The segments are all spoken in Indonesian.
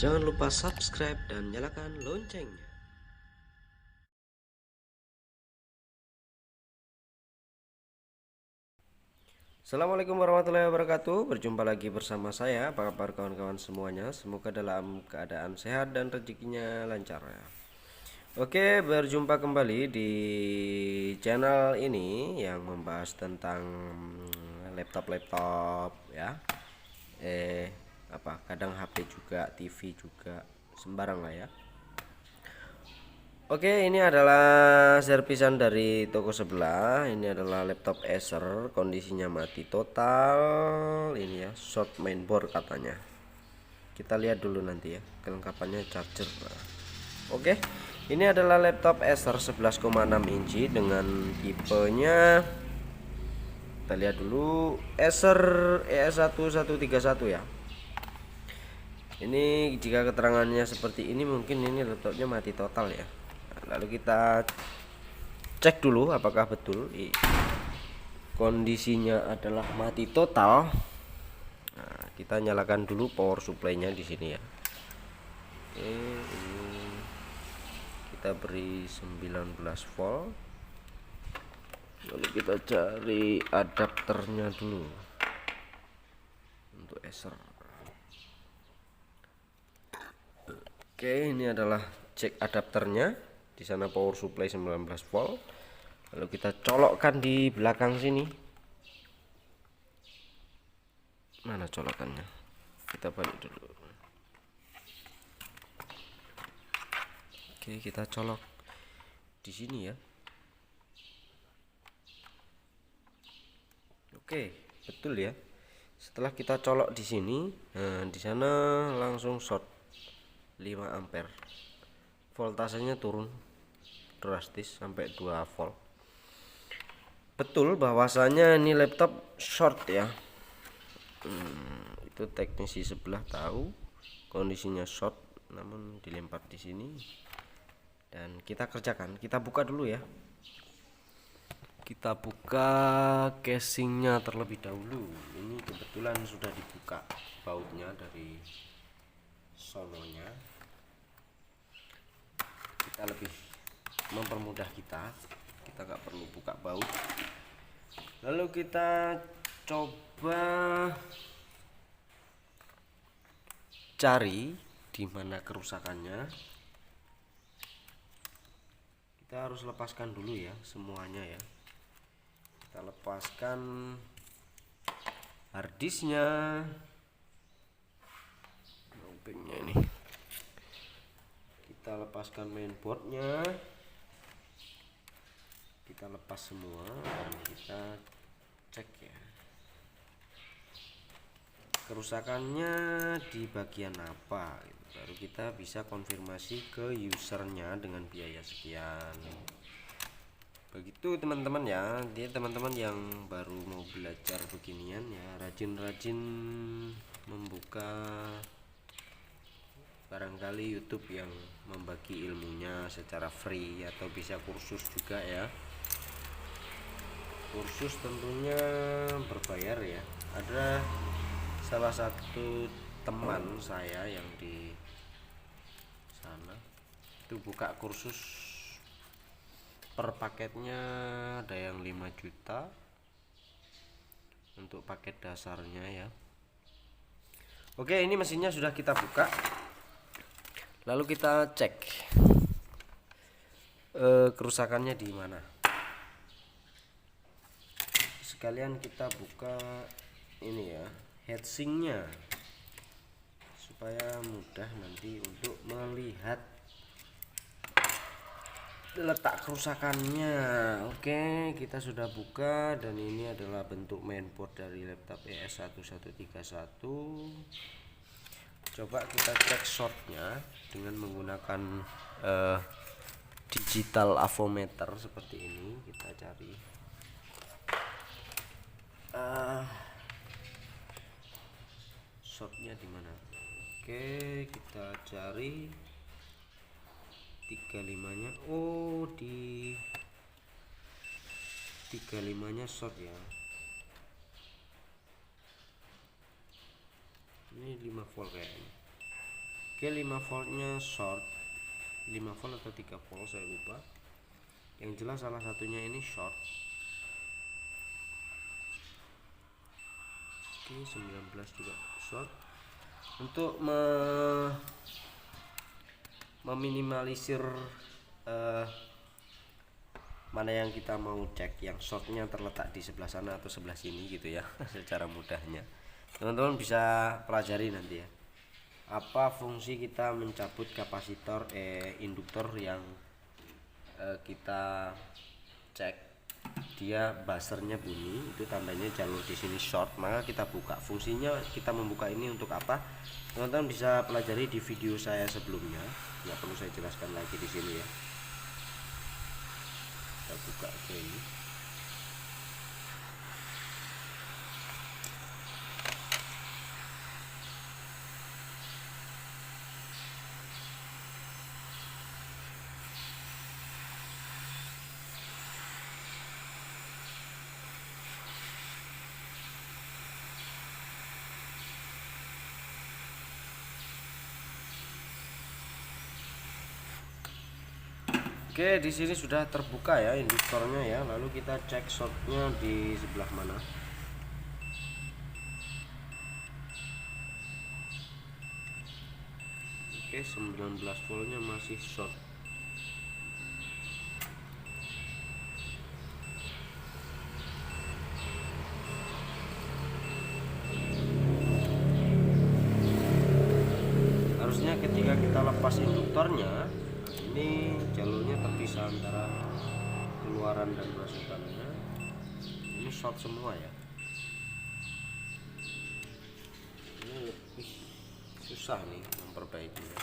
Jangan lupa subscribe dan nyalakan loncengnya. Assalamualaikum warahmatullahi wabarakatuh. Berjumpa lagi bersama saya. Apa kabar kawan-kawan semuanya? Semoga dalam keadaan sehat dan rezekinya lancar ya. Oke, berjumpa kembali di channel ini yang membahas tentang laptop ya. Kadang HP juga, TV juga, sembarang lah ya. Oke, ini adalah servisan dari toko sebelah. Ini adalah laptop Acer, kondisinya mati total. Ini ya, short mainboard katanya. Kita lihat dulu nanti ya, kelengkapannya charger. Oke, ini adalah laptop Acer 11,6 inci dengan tipenya. Kita lihat dulu, Acer ES1131 ya. Ini jika keterangannya seperti ini, mungkin ini laptopnya mati total ya. Lalu kita cek dulu apakah betul kondisinya adalah mati total. Nah, kita nyalakan dulu power supply-nya di sini ya. Ini kita beri 19 volt. Lalu kita cari adapternya dulu untuk Acer. Oke, ini adalah cek adapternya. Di sana power supply 19 volt. Lalu kita colokkan di belakang sini. Mana colokannya? Kita balik dulu. Oke, kita colok di sini ya. Oke, betul ya. Setelah kita colok di sini, nah di sana langsung short 5 ampere. Voltasenya turun drastis sampai 2 volt. Betul bahwasanya ini laptop short ya. Itu teknisi sebelah tahu kondisinya short, namun dilempar di sini. Dan kita kerjakan, kita buka dulu ya. Kita buka casingnya terlebih dahulu. Ini kebetulan sudah dibuka bautnya dari sononya. Kita lebih mempermudah kita nggak perlu buka baut. Lalu kita coba cari di mana kerusakannya. Kita harus lepaskan dulu ya semuanya ya. Kita lepaskan harddisknya, backnya ini. Kita lepaskan mainboardnya. Kita lepas semua dan kita cek ya. Kerusakannya di bagian apa gitu. Baru kita bisa konfirmasi ke usernya dengan biaya sekian. Begitu teman-teman ya. Dia teman-teman yang baru mau belajar beginian ya, rajin-rajin membuka barangkali YouTube yang membagi ilmunya secara free, atau bisa kursus juga ya. Kursus tentunya berbayar ya. Ada salah satu teman saya yang di sana itu buka kursus per paketnya, ada yang 5 juta untuk paket dasarnya ya. Oke, ini mesinnya sudah kita buka. Lalu kita cek kerusakannya di mana. Sekalian kita buka ini ya, heatsinknya, supaya mudah nanti untuk melihat letak kerusakannya. Oke, kita sudah buka dan ini adalah bentuk mainboard dari laptop ES1131. Coba kita cek shortnya dengan menggunakan digital avometer seperti ini. Kita cari shortnya di mana. Oke, kita cari 35-nya. Oh, di 35-nya short ya. Ini 5 volt kayaknya. Oke, 5 voltnya short, 5 volt atau 3 volt saya lupa, yang jelas salah satunya ini short. Oke, 19 juga short. Untuk meminimalisir mana yang kita mau cek, yang shortnya terletak di sebelah sana atau sebelah sini gitu ya secara mudahnya teman-teman bisa pelajari nanti ya, apa fungsi kita mencabut kapasitor induktor yang kita cek dia buzzernya bunyi, itu tandanya jalur di sini short, maka kita buka. Fungsinya kita membuka ini untuk apa, teman-teman bisa pelajari di video saya sebelumnya, nggak perlu saya jelaskan lagi di sini ya. Kita buka ke ini. Oke, di sini sudah terbuka ya induktornya ya. Lalu kita cek shortnya di sebelah mana. Oke, 19 voltnya masih short. Harusnya ketika kita lepas induktornya, ini jalurnya terpisah antara keluaran dan masukannya. Ini short semua ya. Ini lebih susah nih memperbaikinya.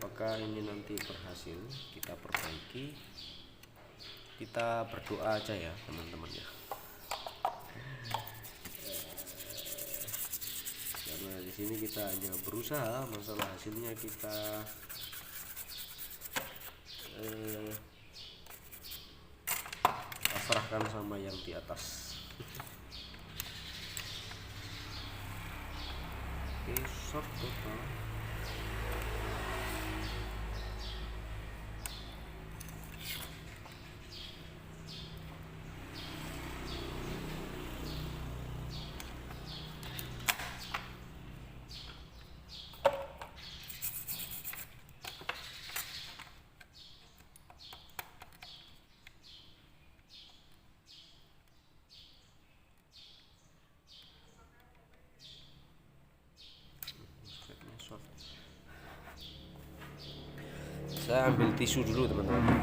Apakah ini nanti berhasil kita perbaiki? Kita berdoa aja ya teman-teman ya. Karena di sini kita hanya berusaha, masalah hasilnya kita serahkan sama yang di atas. Oke, short total. Saya ambil tisu dulu teman-teman.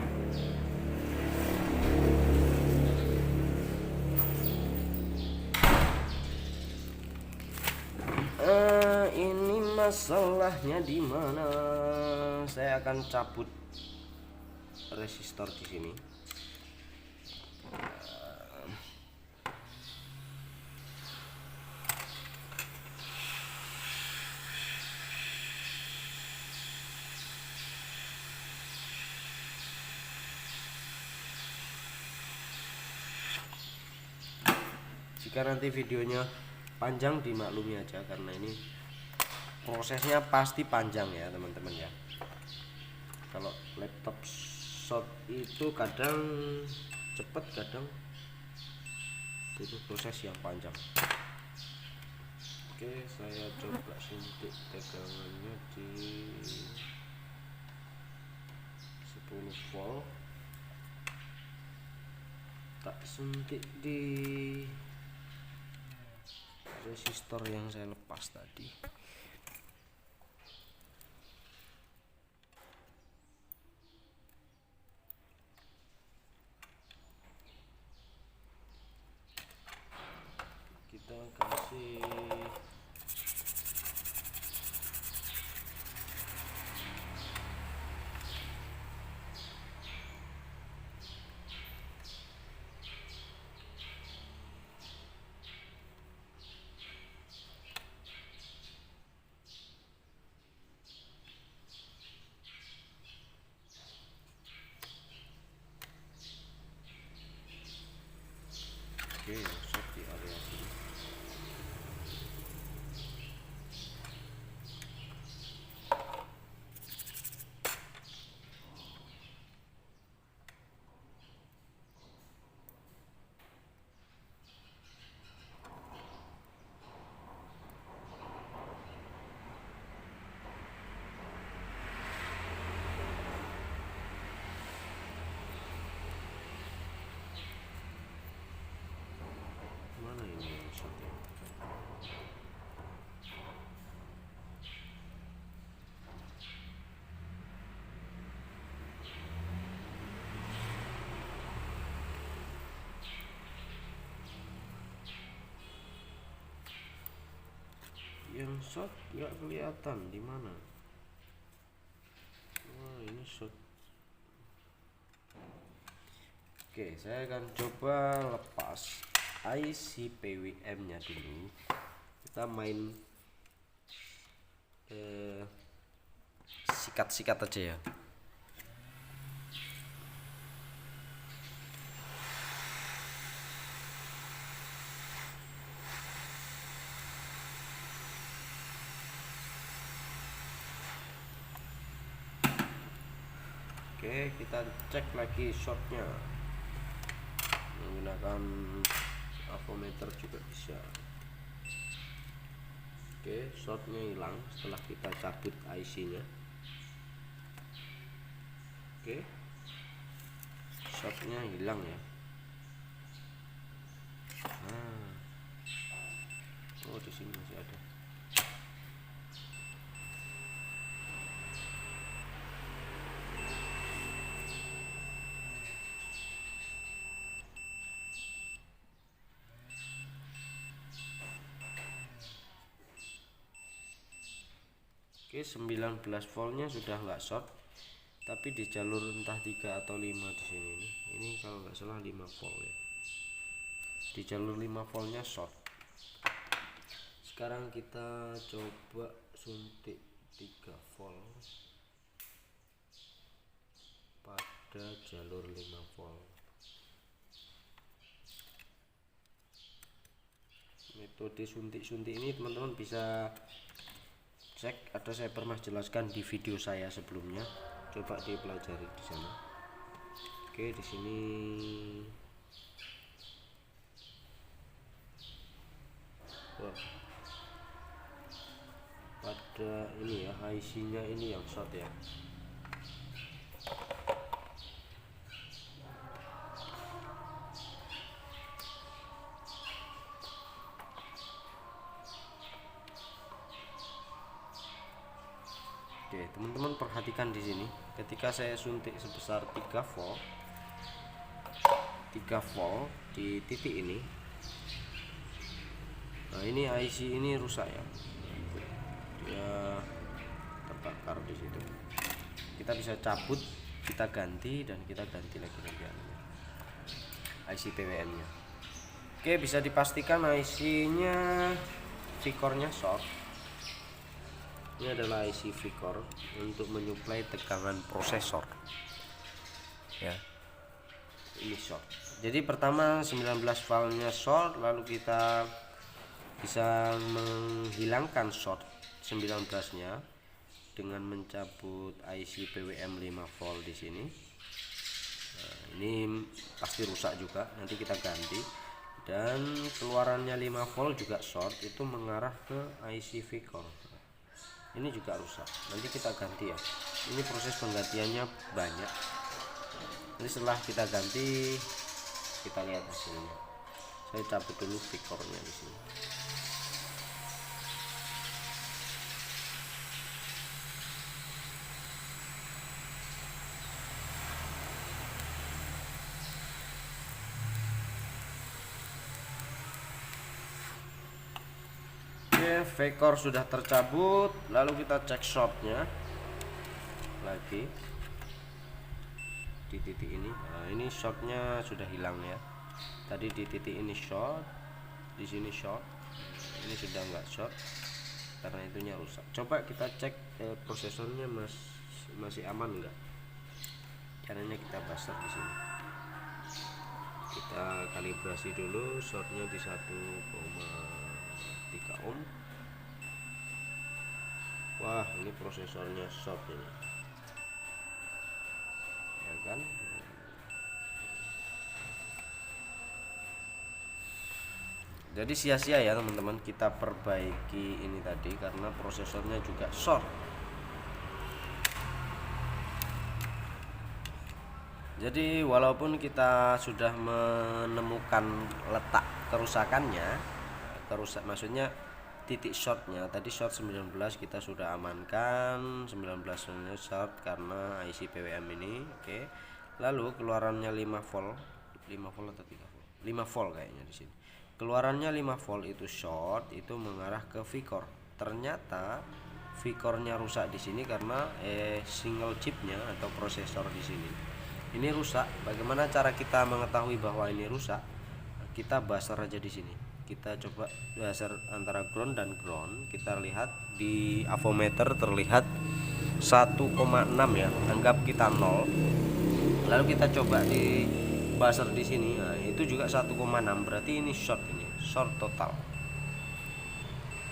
Ini masalahnya di mana? Saya akan cabut resistor di sini. Jika nanti videonya panjang dimaklumi aja, karena ini prosesnya pasti panjang ya teman-teman ya. Kalau laptop short itu kadang cepet, kadang butuh proses yang panjang. Oke, saya coba suntik tegangannya di 10 volt, tak suntik di resistor yang saya lepas tadi. Kita kasih short di area sini. yang short nggak kelihatan di mana. Wah, ini short. Oke, saya akan coba lepas IC PWM nya dulu. Kita main sikat-sikat aja ya. Oke, kita cek lagi shortnya menggunakan avometer juga bisa. Oke, shortnya hilang setelah kita cabut IC nya. Oke, shortnya hilang ya. Oh, di sini masih ada. Oke, 19 voltnya sudah nggak short, tapi di jalur entah 3 atau 5 di sini nih. Ini kalau nggak salah 5 volt ya. Di jalur 5 voltnya short. Sekarang kita coba suntik 3 volt pada jalur 5 volt. Metode suntik-suntik ini teman-teman bisa cek atau saya pernah jelaskan di video saya sebelumnya, coba dipelajari di sana. Oke, di sini pada ini ya, IC nya ini yang short ya. Oke, teman-teman perhatikan di sini, ketika saya suntik sebesar 3 volt di titik ini. Nah, ini IC ini rusak ya. Dia terbakar di situ. Kita bisa cabut, kita ganti, dan kita ganti lagi IC PWM-nya. Oke, bisa dipastikan IC-nya V-core-nya short. Ini adalah IC V-core untuk menyuplai tegangan prosesor. Ya. Ini short. Jadi pertama 19 voltnya short, lalu kita bisa menghilangkan short 19-nya dengan mencabut IC PWM 5 volt di sini. Nah, ini pasti rusak juga, nanti kita ganti. Dan keluarannya 5 volt juga short, itu mengarah ke IC V-core. Ini juga rusak, nanti kita ganti ya. Ini proses penggantiannya banyak. Jadi setelah kita ganti, kita lihat hasilnya. Saya cabut dulu V-core-nya di sini. V-core sudah tercabut, lalu kita cek shortnya lagi di titik ini. Nah, ini shortnya sudah hilang ya. Tadi di titik ini short, di sini short, ini sudah enggak short karena itunya rusak. Coba kita cek prosesornya masih aman enggak. Caranya kita pasang di sini. Kita kalibrasi dulu, shortnya di 1,3 ohm. Wah, ini prosesornya short ini, ya kan? Jadi sia-sia ya teman-teman kita perbaiki ini tadi karena prosesornya juga short. Jadi walaupun kita sudah menemukan letak kerusakannya, maksudnya titik shortnya tadi short 19 kita sudah amankan, 19 short karena IC PWM ini. Oke. Lalu keluarannya 5 volt atau 3 volt? 5 volt kayaknya di sini. Keluarannya 5 volt itu short, itu mengarah ke V-core. ternyata V-core-nya rusak di sini karena single chipnya atau prosesor di sini ini rusak. Bagaimana cara kita mengetahui bahwa ini rusak? Kita buzzer aja di sini. Kita coba buzzer antara ground dan ground. Kita lihat di avometer terlihat 1,6 ya. Anggap kita 0. Lalu kita coba di buzzer di sini. Nah, itu juga 1,6. Berarti ini short, ini short total.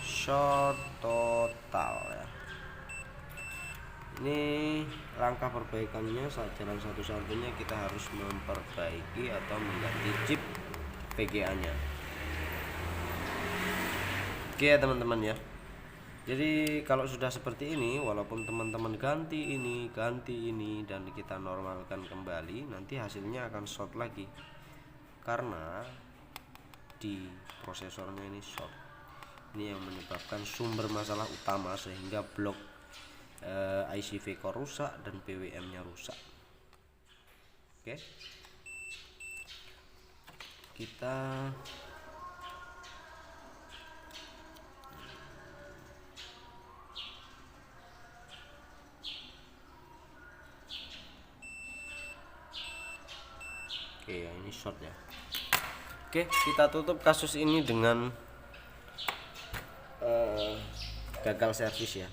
Short total ya. Ini langkah perbaikannya, jalan satu-satunya kita harus memperbaiki atau mengganti chip VGA nya. Oke ya teman-teman ya. Jadi kalau sudah seperti ini, walaupun teman-teman ganti ini dan kita normalkan kembali, nanti hasilnya akan short lagi karena di prosesornya ini short. Ini yang menyebabkan sumber masalah utama sehingga blok IC V-core rusak dan PWM nya rusak. Oke, kita ini short ya. Oke, kita tutup kasus ini dengan gagal servis ya.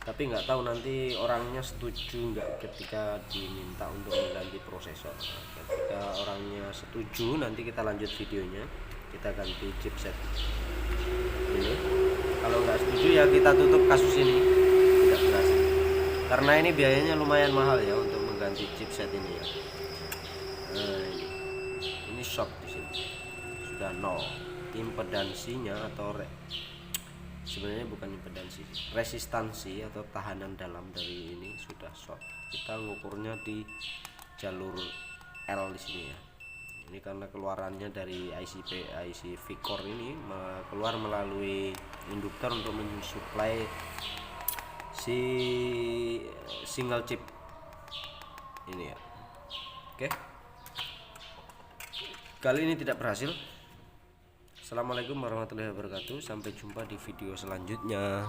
Tapi nggak tahu nanti orangnya setuju nggak ketika diminta untuk mengganti prosesor. Ketika orangnya setuju, nanti kita lanjut videonya, kita ganti chipset ini. Kalau nggak setuju ya kita tutup kasus ini, tidak berhasil karena ini biayanya lumayan mahal ya untuk mengganti chipset ini ya. Ini shock di sini sudah 0. Impedansinya atau sebenarnya bukan impedansi, resistansi atau tahanan dalam dari ini sudah short. Kita ngukurnya di jalur L di sini ya. Ini karena keluarannya dari IC V-core ini keluar melalui induktor untuk mensuplai si single chip ini ya. Oke, kali ini tidak berhasil. Assalamualaikum warahmatullahi wabarakatuh. Sampai jumpa di video selanjutnya.